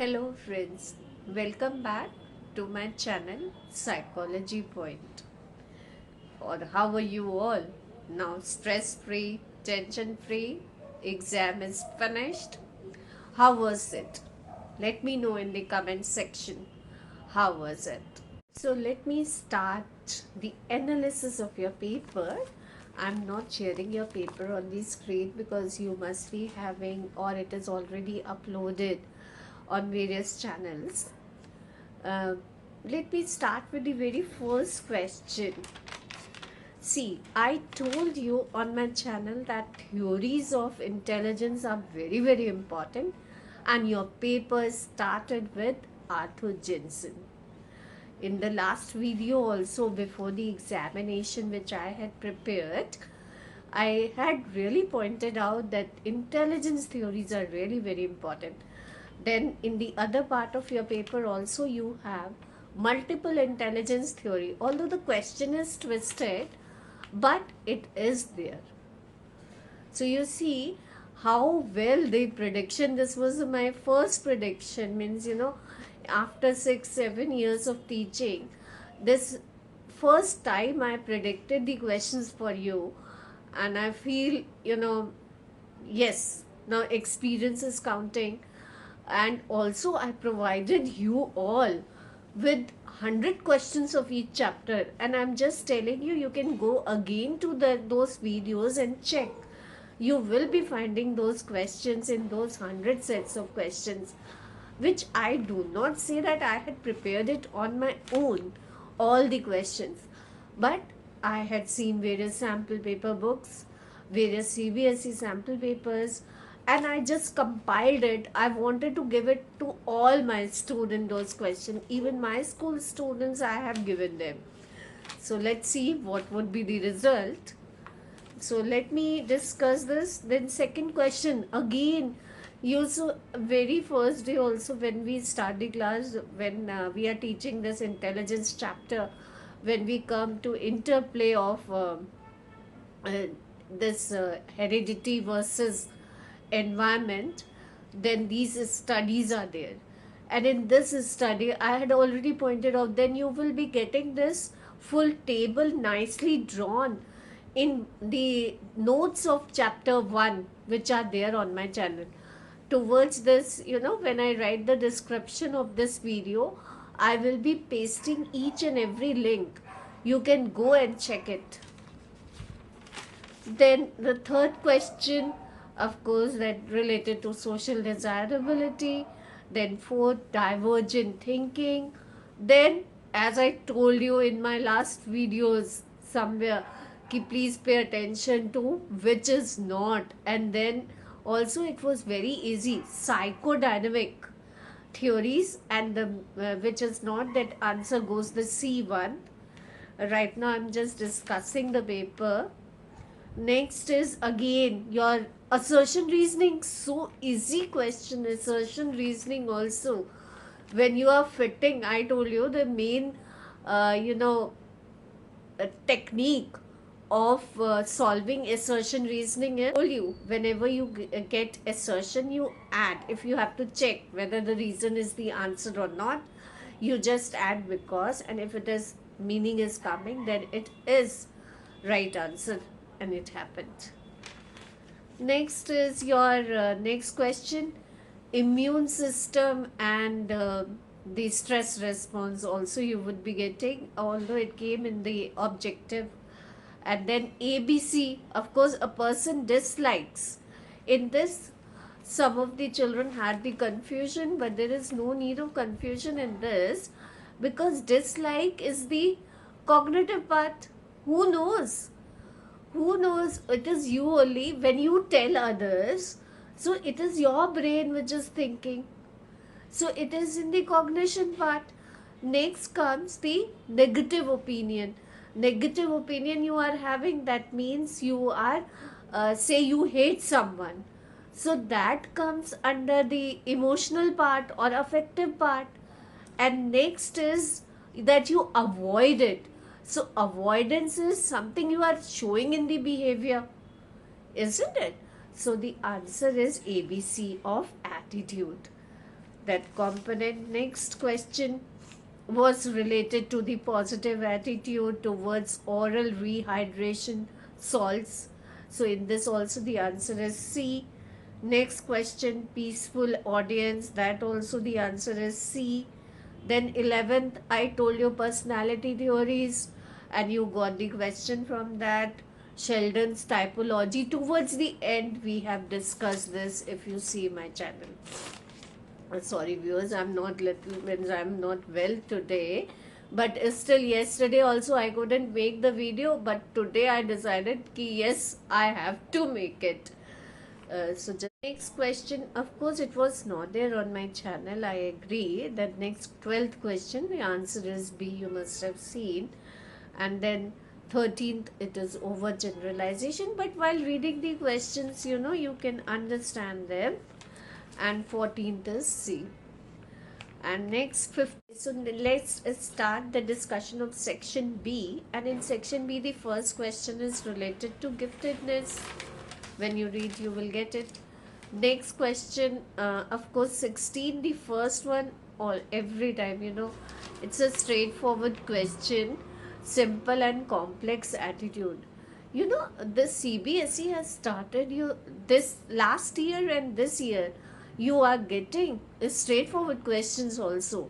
Hello friends, welcome back to my channel Psychology Point. Or how are you all? Now stress free, tension free, exam is finished. How was it? Let me know in the comment section. How was it? So let me start the analysis of your paper. I'm not sharing your paper on the screen because you must be having or it is already uploaded on various channels. Uh, Let me start with the very first question. See, I told you on my channel that theories of intelligence are very important, and your paper started with Arthur Jensen. In the last video also, before the examination which I had prepared, I had really pointed out that intelligence theories are really very important. Then in the other part of your paper also you have multiple intelligence theory. Although the question is twisted, but it is there. So you see how well the prediction, this was my first prediction, means after 6-7 years of teaching, this first time I predicted the questions for you, and I feel yes, now experience is counting. And also I provided you all with 100 questions of each chapter, and I'm just telling you, you can go again to those videos and check. You will be finding those questions in those 100 sets of questions, which I do not say that I had prepared it on my own, all the questions, but I had seen various sample paper books, various CBSE sample papers, and I just compiled it. I wanted to give it to all my students, those questions. Even my school students, I have given them. So let's see what would be the result. So let me discuss this. Then second question again. You so very first day also when we start the class, when we are teaching this intelligence chapter, when we come to interplay of uh, this heredity versus environment, then these studies are there. And in this study, I had already pointed out, then you will be getting this full table nicely drawn in the notes of chapter 1, which are there on my channel. Towards this, when I write the description of this video, I will be pasting each and every link. You can go and check it. Then the third question, of course, that related to social desirability. Then fourth, divergent thinking. Then, as I told you in my last videos somewhere, please pay attention to which is not. And then also it was very easy, psychodynamic theories, and the which is not, that answer goes the C1. Right now I'm just discussing the paper. Next is again your assertion reasoning. So easy question, assertion reasoning also. When you are fitting, I told you the main, technique of solving assertion reasoning is, I told you, whenever you get assertion, you add. If you have to check whether the reason is the answer or not, you just add because, and if it is meaning is coming, then it is right answer, and it happened. Next is your next question, immune system and the stress response also you would be getting, although it came in the objective. And then ABC, of course, a person dislikes. In this, some of the children had the confusion, but there is no need of confusion in this, because dislike is the cognitive part. Who knows? Who knows? It is you only. When you tell others, so it is your brain which is thinking. So it is in the cognition part. Next comes the negative opinion. Negative opinion you are having, that means you are, say you hate someone. So that comes under the emotional part or affective part. And next is that you avoid it. So avoidance is something you are showing in the behavior, isn't it? So the answer is ABC of attitude. that component. Next question was related to the positive attitude towards oral rehydration salts. So in this also the answer is C. Next question, peaceful audience, that also the answer is C. Then 11th, I told you personality theories, and you got the question from that. Sheldon's typology. Towards the end, we have discussed this if you see my channel. Sorry viewers, I'm not well today, but still yesterday also I couldn't make the video, but today I decided ki yes, I have to make it. So just next question, of course it was not there on my channel, I agree. That next 12th question, the answer is B, you must have seen. And then 13th, it is overgeneralization, but while reading the questions, you can understand them. And 14th is C. And next 5th, so let's start the discussion of section B. And in section B, the first question is related to giftedness. When you read, you will get it. Next question, of course 16, the first one, all every time, it's a straightforward question, simple and complex attitude. The CBSE has started you this last year, and this year you are getting straightforward questions also.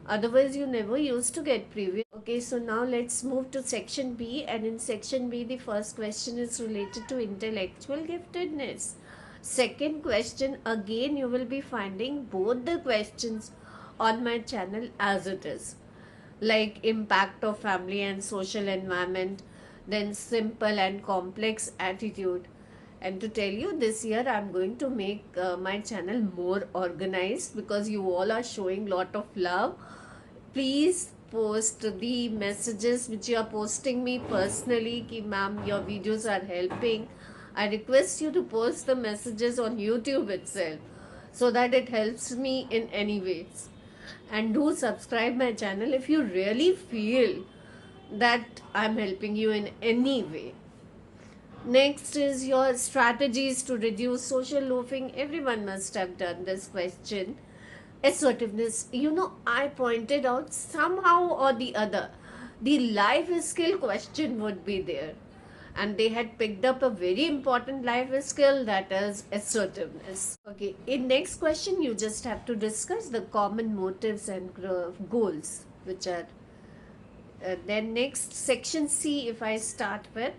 Otherwise, you never used to get previous. Okay, so now let's move to section B. And in section B, the first question is related to intellectual giftedness. Second question, again, you will be finding both the questions on my channel as it is, like impact of family and social environment, then simple and complex attitude. And to tell you, this year I'm going to make my channel more organized, because you all are showing lot of love. Please post the messages which you are posting me personally ki ma'am, your videos are helping. I request you to post the messages on YouTube itself, so that it helps me in any ways. And do subscribe my channel if you really feel that I'm helping you in any way. Next is your strategies to reduce social loafing. Everyone must have done this question. Assertiveness. I pointed out somehow or the other, the life skill question would be there. And they had picked up a very important life skill, that is assertiveness. Okay, in next question, you just have to discuss the common motives and goals, which are then next section C. If I start with,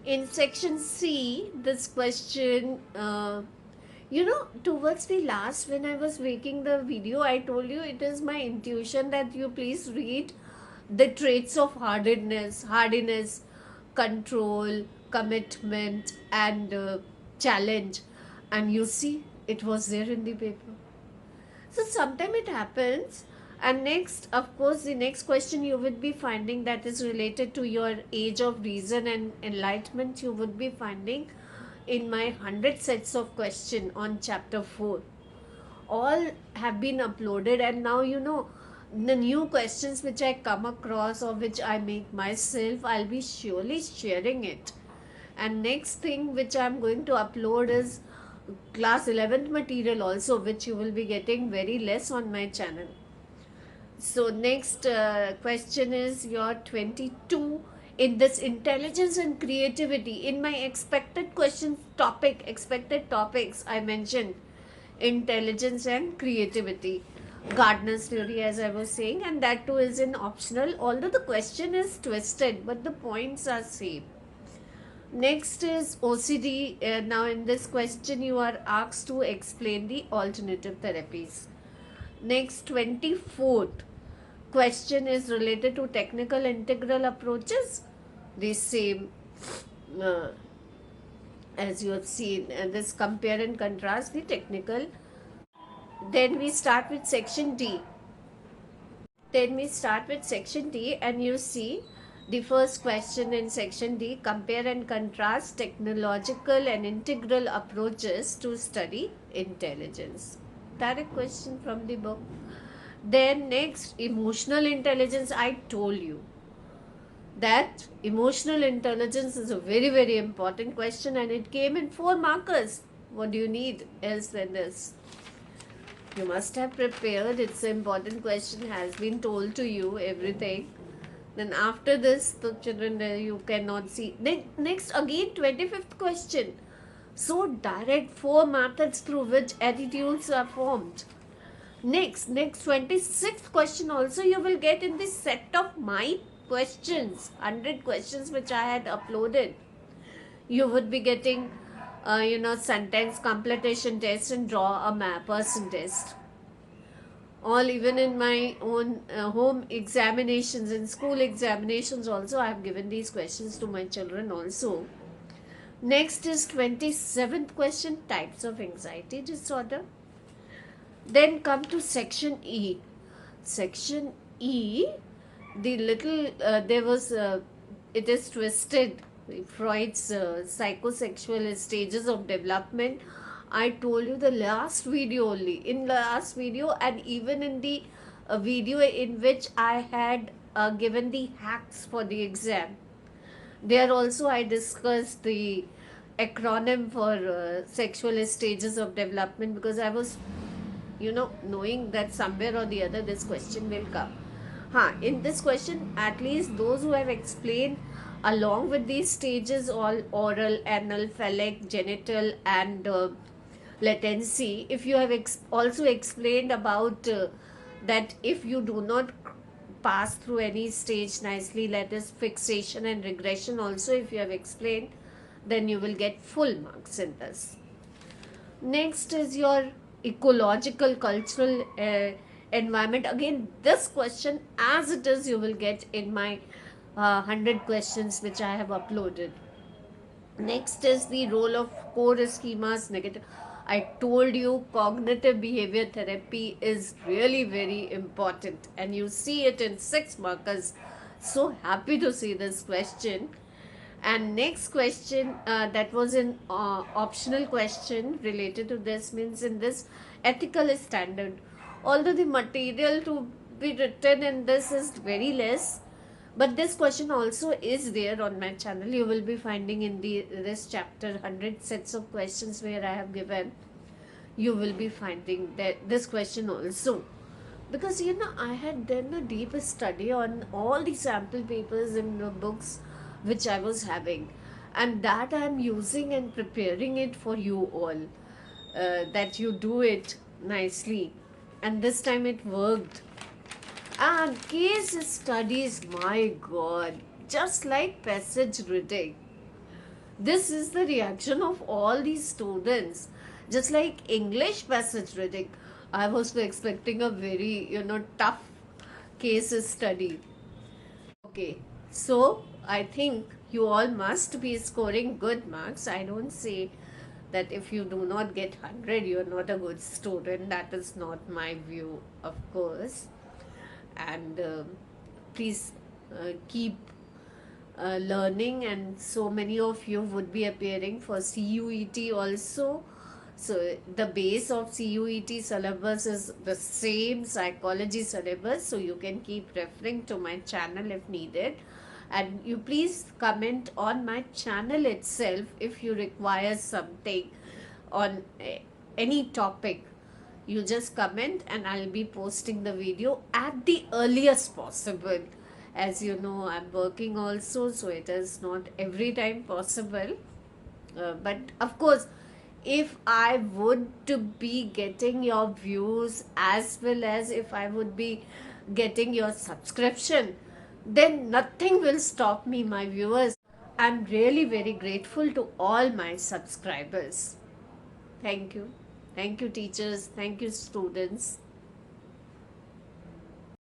in section C, this question, towards the last, when I was making the video, I told you it is my intuition that you please read the traits of hardiness, control, commitment, and challenge. And you see, it was there in the paper. So sometime it happens. And next, of course, the next question you would be finding, that is related to your age of reason and enlightenment, you would be finding in my 100 sets of question on chapter 4. All have been uploaded, and now the new questions which I come across or which I make myself, I'll be surely sharing it. And next thing which I'm going to upload is class 11th material also, which you will be getting very less on my channel. So next question is your 22. In this intelligence and creativity, in my expected topics, I mentioned intelligence and creativity, Gardner's theory, as I was saying, and that too is in optional, although the question is twisted, but the points are same. Next is OCD. Now in this question you are asked to explain the alternative therapies. Next, 24th question is related to technical integral approaches. The same as you have seen, this compare and contrast the technical. Then we start with section D. And you see the first question in section D, compare and contrast technological and integral approaches to study intelligence. Direct question from the book. Then next, emotional intelligence. I told you that emotional intelligence is a very, very important question, and it came in 4 markers. What do you need else than this? You must have prepared. It's an important question, has been told to you, everything. Then after this, the children, you cannot see. Then next again 25th question. So direct, four methods through which attitudes are formed. Next 26th question also you will get in this set of my questions, 100 questions which I had uploaded. You would be getting, sentence completion test and draw a person test. All, even in my own home examinations and school examinations also, I have given these questions to my children also. Next is 27th question, types of anxiety disorder. Then come to section E. Section E, the little, there was, it is twisted, Freud's psychosexual stages of development. I told you the last video only. In the last video, and even in the video in which I had given the hacks for the exam, there also I discussed the acronym for sexual stages of development, because I was, knowing that somewhere or the other this question will come. In this question, at least those who have explained along with these stages, all oral, anal, phallic, genital, and latency, if you have also explained about that if you do not pass through any stage nicely, that is fixation and regression also, if you have explained, then you will get full marks in this. Next is your ecological cultural environment. Again, this question as it is you will get in my 100 questions which I have uploaded. Next is the role of core schemas, negative. I told you cognitive behavior therapy is really very important, and you see it in 6 markers. So happy to see this question. And next question, that was an optional question related to this, means in this ethical standard. Although the material to be written in this is very less, but this question also is there on my channel. You will be finding in this chapter 100 sets of questions where I have given. You will be finding that this question also, because I had done a deep study on all the sample papers in the books which I was having, and that I am using and preparing it for you all, that you do it nicely, and this time it worked. And case studies, my god, just like passage reading. This is the reaction of all these students. Just like English passage reading, I was expecting a very, tough case study. Okay, so I think you all must be scoring good marks. I don't say that if you do not get 100, you're not a good student. That is not my view, of course. And please keep learning, and so many of you would be appearing for CUET also. So the base of CUET syllabus is the same psychology syllabus, so you can keep referring to my channel if needed. And you please comment on my channel itself if you require something on any topic. You just comment and I'll be posting the video at the earliest possible. As you know, I'm working also, so it is not every time possible. But of course, if I would to be getting your views as well as if I would be getting your subscription, then nothing will stop me, my viewers. I'm really very grateful to all my subscribers. Thank you. Thank you, teachers. Thank you, students.